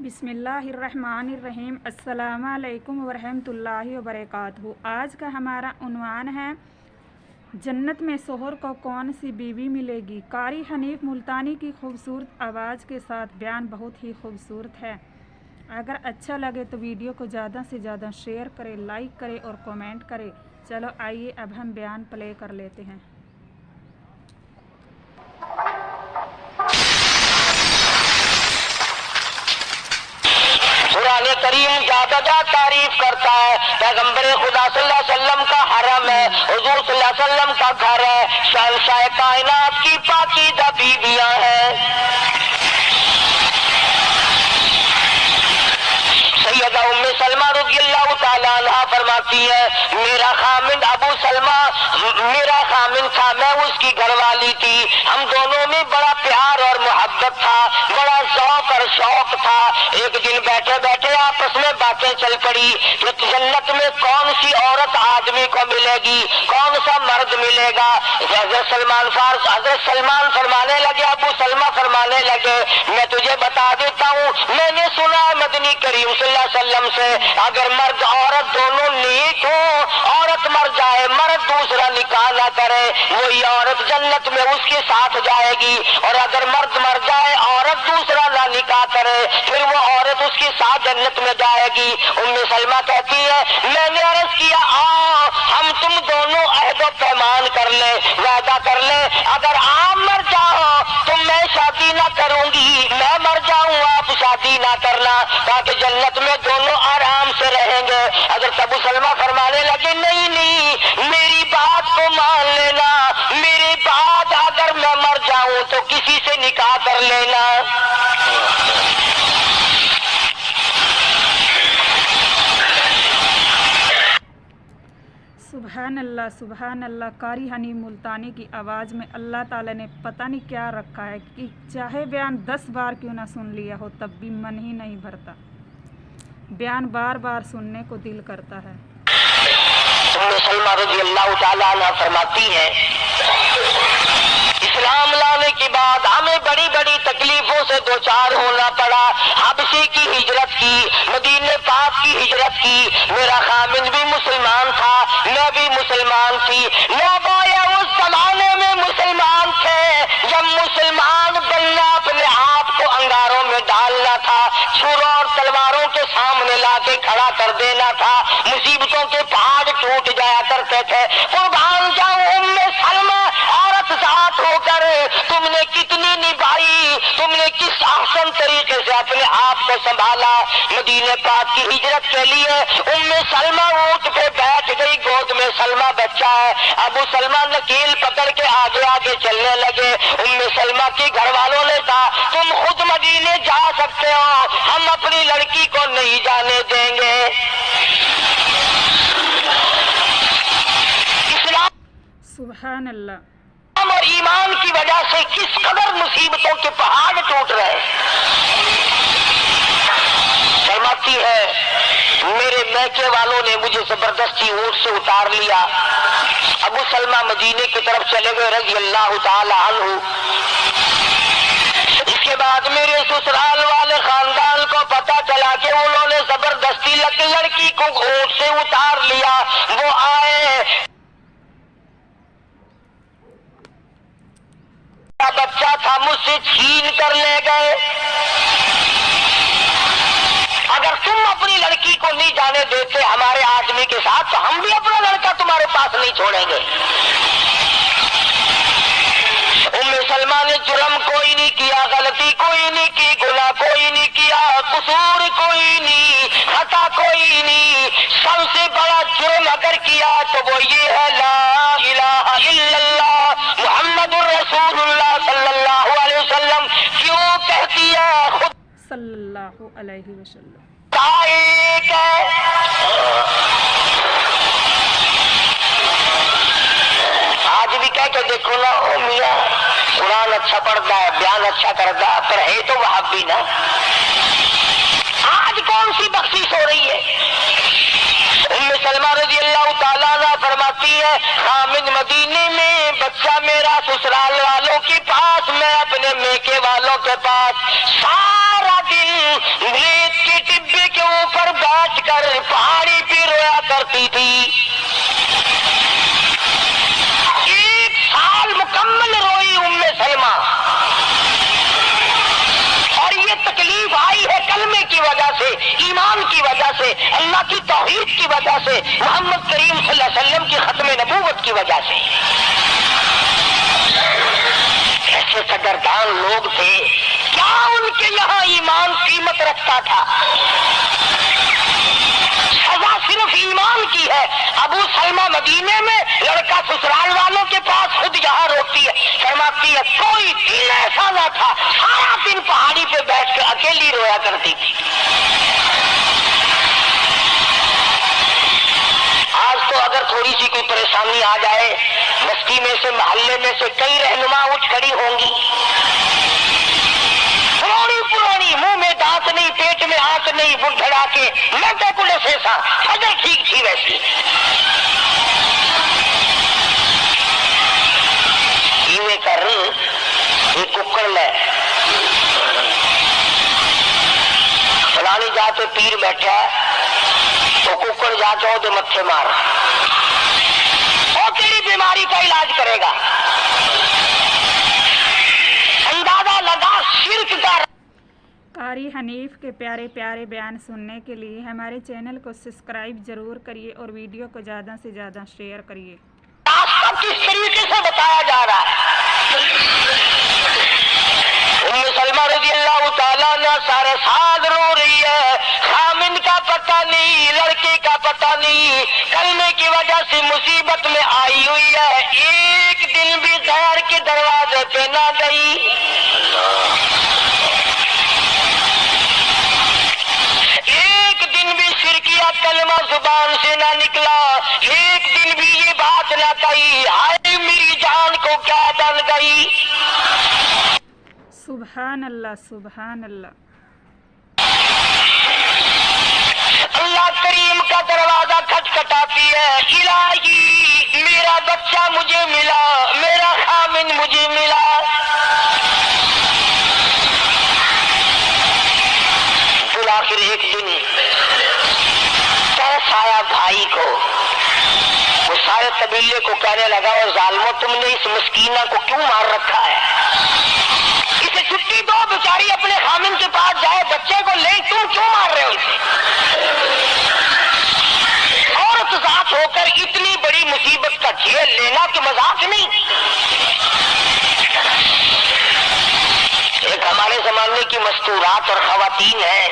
बिस्मिल्लाहिर्रहमानिर्रहीम। अस्सलामु अलैकुम वरहमतुल्लाहि वबरकातुहू। आज का हमारा उन्वान है जन्नत में शोहर को कौन सी बीवी मिलेगी। कारी हनीफ मुल्तानी की खूबसूरत आवाज़ के साथ बयान बहुत ही खूबसूरत है। अगर अच्छा लगे तो वीडियो को ज़्यादा से ज़्यादा शेयर करें, लाइक करें और कमेंट करें। चलो आइए अब हम बयान प्ले कर लेते हैं। कुरान करीम ज्यादा तारीफ करता है। पैगंबर खुदा सल्लल्लाहु अलैहि वसल्लम का हरम है, हुजूर सल्लल्लाहु अलैहि वसल्लम का घर है, शहंशाह कायनात की पाकीज़ा बीवियां हैं। सैयदा उम्मे सलमा रज़ियल्लाहु ताला अन्हा फरमाती है, मेरा खामिन अबू सलमा मेरा खामिन था, मैं उसकी घरवाली थी। हम दोनों में बड़ा प्यार और मोहब्बत था, बड़ा शौक और शौक था। एक दिन बैठे बैठे आपस में बातें चल पड़ी कि जन्नत में कौन सी औरत आदमी को मिलेगी, कौन सा मर्द मिलेगा। हज़रत सलमान फरमाने लगे, अबू सलमा फरमाने लगे, मैं तुझे बता देता हूँ, मैंने सुना है मदनी करीम सल्लल्लाहु अलैहि वसल्लम से, अगर मर्द औरत दोनों नेक हो, औरत मर जाए, मर्द दूसरा निकाह ना करे, वही औरत जन्नत में उसके साथ जाएगी। और अगर मर्द मर जाए, औरत दूसरा ना निकाह करे, फिर वो औरत उसके साथ जन्नत में जाएगी। उम्मे सलमा कहती है, मैंने अर्ज किया, आओ हम तुम दोनों अहद पैमान कर ले, वादा कर ले, अगर आप मर जाओ तो मैं शादी ना करूंगी, मैं मर जाऊं आप शादी ना करना, ताकि जन्नत में दोनों आराम से रहेंगे। अगर अबू सलमा फरमाने लगे, नहीं नहीं, मेरी बात को मान लेना, मेरे बाद अगर मैं मर जाऊं तो किसी से निकाह कर लेना। सुभान अल्लाह, सुभान अल्लाह। कारी हनी मुल्तानी की आवाज़ में अल्लाह ताला ने पता नहीं क्या रखा है कि चाहे बयान 10 बार क्यों ना सुन लिया हो तब भी मन ही नहीं भरता। बयान बार बार सुनने को दिल करता है। उम्मे सलमा रज़ियल्लाहु ताला अन्हा फरमाती है, इस्लाम लाने के बाद हमें बड़ी बड़ी तकलीफों से दो चार होना पड़ा। हबशी की हिजरत की, मदीने पाक की हिजरत की। मेरा खामिन भी मुसलमान था, मैं भी मुसलमान थी। नौबाया उस जमाने में मुसलमान थे जब मुसलमान बनना अपने आप को अंगारों में डालना था, छुरों और तलवारों के सामने लाके खड़ा कर देना था, मुसीबतों के पहाड़ टूट जाया करते थे। कुर्बान जाऊं उम्मे सलमा, औरत जात होकर तुमने कितनी निभाई, तुमने किस आसान तरीके से अपने आप को संभाला। मदीने पाक की हिजरत के लिए उम्मे सलमा ऊंट पे बैठ गई, गोद में सलमा बच्चा है। अबू सलमा नकील पकड़ के आगे आगे चलने लगे। उम्मे सलमा के घर वालों ने कहा, तुम खुद मदीने जा सकते हो, हम अपनी लड़की को नहीं जाने देंगे। सुभान अल्लाह। और ईमान की वजह से किस कदर मुसीबतों के पहाड़ टूट रहे। फरमाती है, मेरे मैके वालों ने मुझे जबरदस्ती ऊंट से उतार लिया। अबू सलमा मदीने की तरफ चले गए रज़ियल्लाहु ताला अन्हु। इसके बाद मेरे ससुराल वाले खानदान को पता चला कि उन्होंने जबरदस्ती लड़की को ऊंट से उतार लिया। वो आए, बच्चा था, मुझसे छीन कर ले गए। अगर तुम अपनी लड़की को नहीं जाने देते हमारे आदमी के साथ, तो हम भी अपना लड़का तुम्हारे पास नहीं छोड़ेंगे। उम्मे सलमा ने जुर्म कोई नहीं किया, गलती कोई नहीं की, गुनाह कोई नहीं किया, कसूर कोई नहीं, खता कोई नहीं। सबसे बड़ा जुर्म अगर किया तो वो ये है, ला इलाहा इल्लल्लाह मुहम्मदुर रसूलुल्लाह सल्लल्लाहु अलैहि वसल्लम। क्यों कहती है खुद सल्लल्लाहु अलैहि वसल्लम एक है। आज भी कह के देखो ना, ओ मियां कुरान अच्छा पढ़ता है, बयान अच्छा करता है, पर है तो वहाबी ना। आज कौन सी बख्शिश हो रही है। उम्मे सलमा रज़ियल्लाहु ताला अन्हा फरमाती है, खामिन मदीने में, बच्चा मेरा ससुराल वालों के पास, मैं अपने मेके वालों के पास। सारा दिन کرتی تھی. 1 سال مکمل روئی ام سلمہ. اور یہ تکلیف آئی ہے کلمے کی وجہ سے, ایمان کی وجہ سے, اللہ کی توحید کی وجہ سے, محمد کریم صلی اللہ علیہ وسلم کی ختم نبوت کی وجہ سے. ایسے قدردان لوگ تھے, کیا ان کے یہاں ایمان قیمت رکھتا تھا؟ سزا صرف ایمان کی ہے. ابو سلمہ مدینے میں, لڑکا سسرال والوں کے پاس, خود یہاں روتی ہے, فرماتی ہے کوئی دن ایسا نہ تھا, سارا دن پہاڑی پہ بیٹھ کے اکیلی رویا کرتی تھی. آج تو اگر تھوڑی سی کوئی پریشانی آ جائے, بستی میں سے, محلے میں سے کئی رہنما اٹھ کھڑی ہوں گی, پرانی, منہ میں دانت نہیں, پیٹ میں آنت نہیں, بڑھڑا کے میں بیکڑے سے سا فجر ٹھیک تھی ویسی. ایویں کر یہ ککڑ لے فلانی جاتے پیر بیٹھا تو ککڑ جاتا ہو تو متھے مار, اور تیری بیماری کا علاج کرے گا. اندازہ لگا شرک کا. قاری حنیف کے پیارے پیارے بیان سننے کے لیے ہمارے چینل کو سبسکرائب ضرور کریے اور ویڈیو کو زیادہ سے زیادہ شیئر کریے. کس طریقے سے بتایا جا رہا ہے. ام سلمہ رضی اللہ تعالیٰ عنہ سارے سال رو رہی ہے, خامن کا پتہ نہیں, لڑکے کا پتہ نہیں, کلمے کی وجہ سے مصیبت میں آئی ہوئی ہے. ایک دن بھی غیر کے دروازے پہ نہ گئی. ایک دن بھی شرکیہ کلمہ زبان سے نہ نکلا. ایک دن بھی یہ بات نہ کہی ہائے میری جان کو کیا ڈل گئی. سبحان اللہ, سبحان اللہ. اللہ کریم کا دروازہ کھٹکھٹاتی ہے, الہی میرا بچہ مجھے ملا, میرا خامن مجھے ملا. پھر آخر ایک دن کیسا آیا بھائی کو, وہ سارے قبیلے کو کہنے لگا, اور ظالموں تم نے اس مسکینہ کو کیوں مار رکھا ہے؟ اسے چھٹی دو, بیچاری اپنے خامن کے پاس جائے, بچے کو لے, تم کیوں مار رہے ہو اسے؟ عورت ذات ہو کر اتنی بڑی مصیبت کا جھیل لینا کہ مذاق نہیں. ایک ہمارے زمانے کی مستورات اور خواتین ہیں,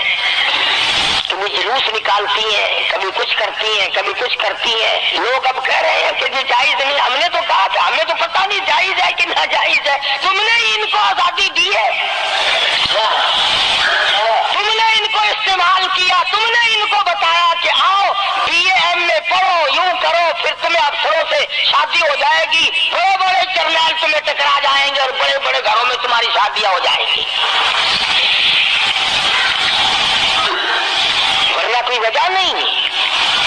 تمہیں جلوس نکالتی ہیں, کبھی کچھ کرتی ہیں, کبھی کچھ کرتی ہیں. لوگ اب کہہ رہے ہیں کہ یہ جائز نہیں. ہم نے تو کہا تھا, ہمیں تو پتہ نہیں جائز ہے کہ ناجائز ہے. تم نے ان کو آزادی دی ہے, تم نے ان کو استعمال کیا, تم نے ان کو بتایا کہ آؤ BA MA پڑھو, یوں کرو, پھر تمہیں افسروں سے شادی ہو جائے گی, بڑے بڑے جرنیل تمہیں ٹکرا جائیں گے, اور بڑے بڑے گھروں میں تمہاری شادیاں ہو جائیں گی. ورنہ کوئی وجہ نہیں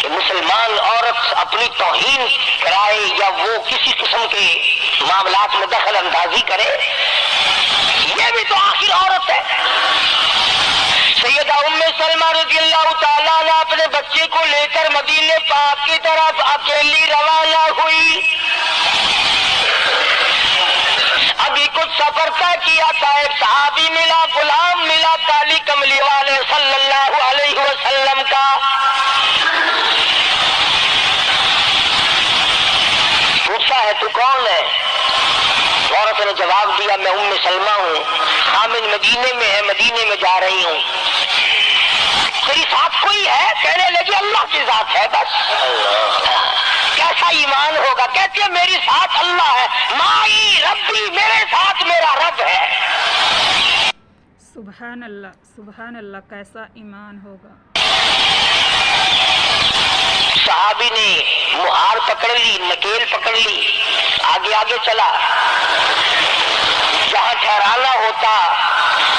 کہ مسلمان عورت اپنی توہین کرائے یا وہ کسی قسم کے معاملات میں دخل اندازی کرے. یہ بھی تو آخر عورت ہے. سیدہ ام سلمہ رضی اللہ تعالیٰ عنہ اپنے بچے کو لے کر مدینے پاک کی طرف اکیلی روانہ ہوئی. ابھی کچھ سفر طے کیا تھا, ایک صحابی ملا, غلام ملا, کالی کملی والے صلی اللہ علیہ وسلم کا. پوچھا ہے تو کون ہے؟ عورت نے جواب دیا میں ام سلمہ ہوں, خامن مدینے میں ہے, مدینے میں جا رہی ہوں. تیری ساتھ کوئی ہے؟ کہنے لگی اللہ کی ذات ہے بس. کیسا ایمان ہوگا؟ کہتی ہے میری ساتھ اللہ ہے, مائی ربی, میرے ساتھ میرا رب ہے. سبحان اللہ, سبحان اللہ, کیسا ایمان ہوگا. صحابی نے مہار پکڑ لی, نکیل پکڑ لی, آگے آگے چلا. جہاں ٹھہرانا ہوتا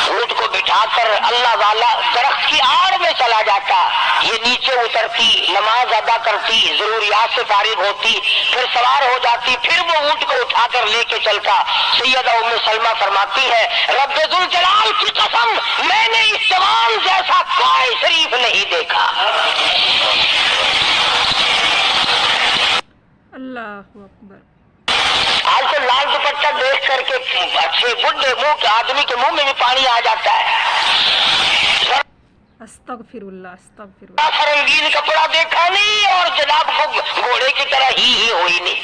اونٹ کو بٹھا کر اللہ والا درخت کی آڑ میں چلا جاتا, یہ نیچے اترتی, نماز ادا کرتی, ضروریات سے فارغ ہوتی, پھر سوار ہو جاتی, پھر وہ اونٹ کو اٹھا کر لے کے چلتا. سیدہ ام سلمہ فرماتی ہے رب ذوالجلال کی قسم میں نے اس جوان جیسا کوئی شریف نہیں دیکھا. अल्लाहु अकबर। आज तो लाल दुपट्टा देख करके अच्छे बुढ़े मुंह के आदमी के मुंह में भी पानी आ जाता है। अस्तगफिरुल्लाह अस्तगफिरुल्लाह। रंगीन कपड़ा देखा नहीं और जनाब को घोड़े की तरह ही हुई नहीं।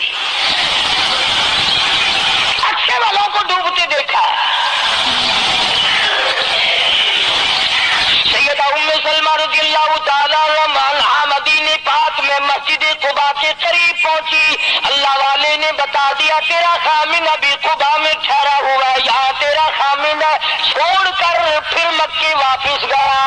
अच्छे वालों को डूबते देखा। सैयदा उम्मे सलमा रज़ियल्लाहु ताला अन्हा मदीने पाक में मस्जिद कुबा के करीब पहुंची। अल्लाह वाले ने बता दिया तेरा खामिन अभी कुबा में ठहरा हुआ है, यहाँ तेरा खामिन छोड़कर फिर मक्के वापस गया।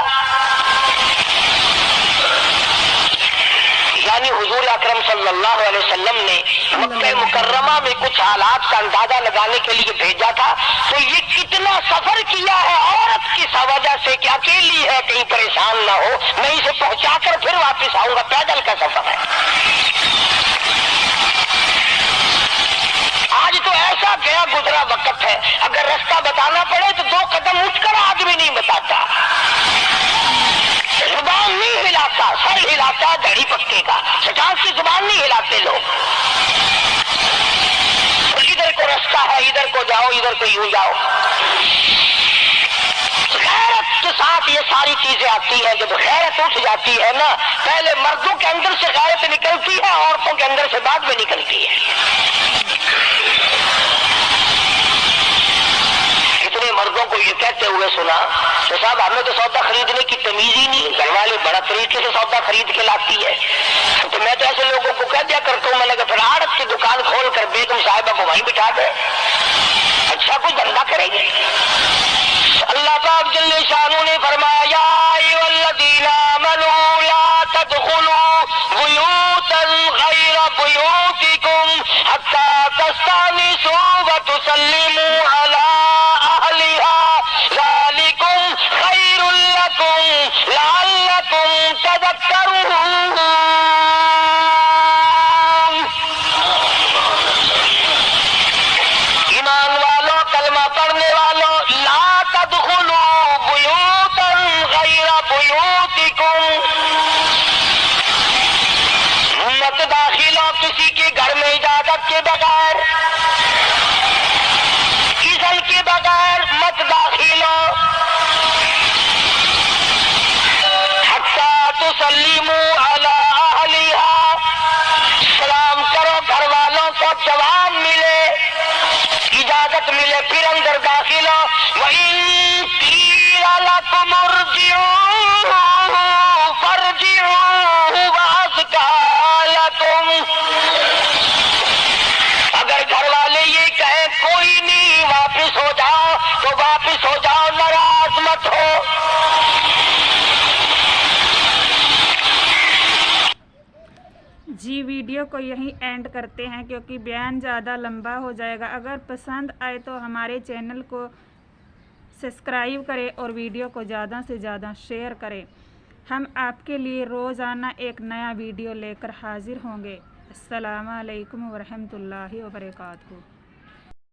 यानी हुजूर अकरम सल्लल्लाहु अलैहि वसल्लम ने मक्के मुकर्रमा में कुछ हालात का अंदाजा लगाने के लिए भेजा था। तो ये कितना सफर किया है औरत की वजह से कि अकेली है, कहीं परेशान ना हो, मैं इसे पहुंचाकर फिर वापस आऊंगा। पैदल का सफर है। आज तो ऐसा गया गुजरा वक्त है, अगर रास्ता बताना पड़े तो 2 कदम उठकर आदमी नहीं बताता, जुबान नहीं हिलाता, सर हिलाता दड़ी पक्के का, चटान की जुबान नहीं हिलाते लोग। इधर को रास्ता है, इधर को जाओ, इधर को यूं जाओ। गैरत के साथ ये सारी चीजें आती हैं। जब गैरत उठ जाती है ना, पहले मर्दों के अंदर से गैरत निकलती है, औरतों के अंदर से बाद में निकलती है। कितने मर्दों को ये कहते हुए सुना तो साहब हमें तो सौदा खरीदने की तमीज ही नहीं, घर वाले बड़ा तरीके से सौदा खरीद के लाती है। तो मैं तो ऐसे लोगों को कह दिया करता हूँ, मैंने कहा फिर आड़त की दुकान खोल कर बेगम साहिबा को वहीं बिठा दे, अच्छा कुछ धंधा करेंगे। अल्लाह पाक जल्ले शानू ने फरमाया या अय्युहल्लज़ीना आमनू ला तदखुलू बुयूतन गैर बुयूतिकुम हत्ता तस्तानिसू व तुसल्लिमू अला अहलिहा ज़ालिकुम खैरुल लकुम लअल्लकुम तज़क्करून। ईमान वालों, कलमा पढ़ने वालों, ला तदखुलू बुयूतन गैर बुयूतिकुम, मत दाखिलो किसी के घर में इजाजत के बगैर, इज़्न के बगैर मत दाखिलो। हत्ता तुसल्लिमू अला अहलिहा, सलाम करो घर वालों को, जवाब मिले, इजाजत मिले, फिर अंदर दाखिल हो। वइन क़ील लकुम इरजिऊ फरजिऊ वअज़का लकुम, अगर घर वाले ये कहें कोई नहीं वापिस हो जाओ तो वापिस हो जाओ, नाराज मत हो। जी वीडियो को यहीं एंड करते हैं क्योंकि बयान ज़्यादा लंबा हो जाएगा। अगर पसंद आए तो हमारे चैनल को सब्सक्राइब करें और वीडियो को ज़्यादा से ज़्यादा शेयर करें। हम आपके लिए रोज़ाना एक नया वीडियो लेकर हाजिर होंगे। अस्सलामु अलैकुम व रहमतुल्लाहि व बरकातहू।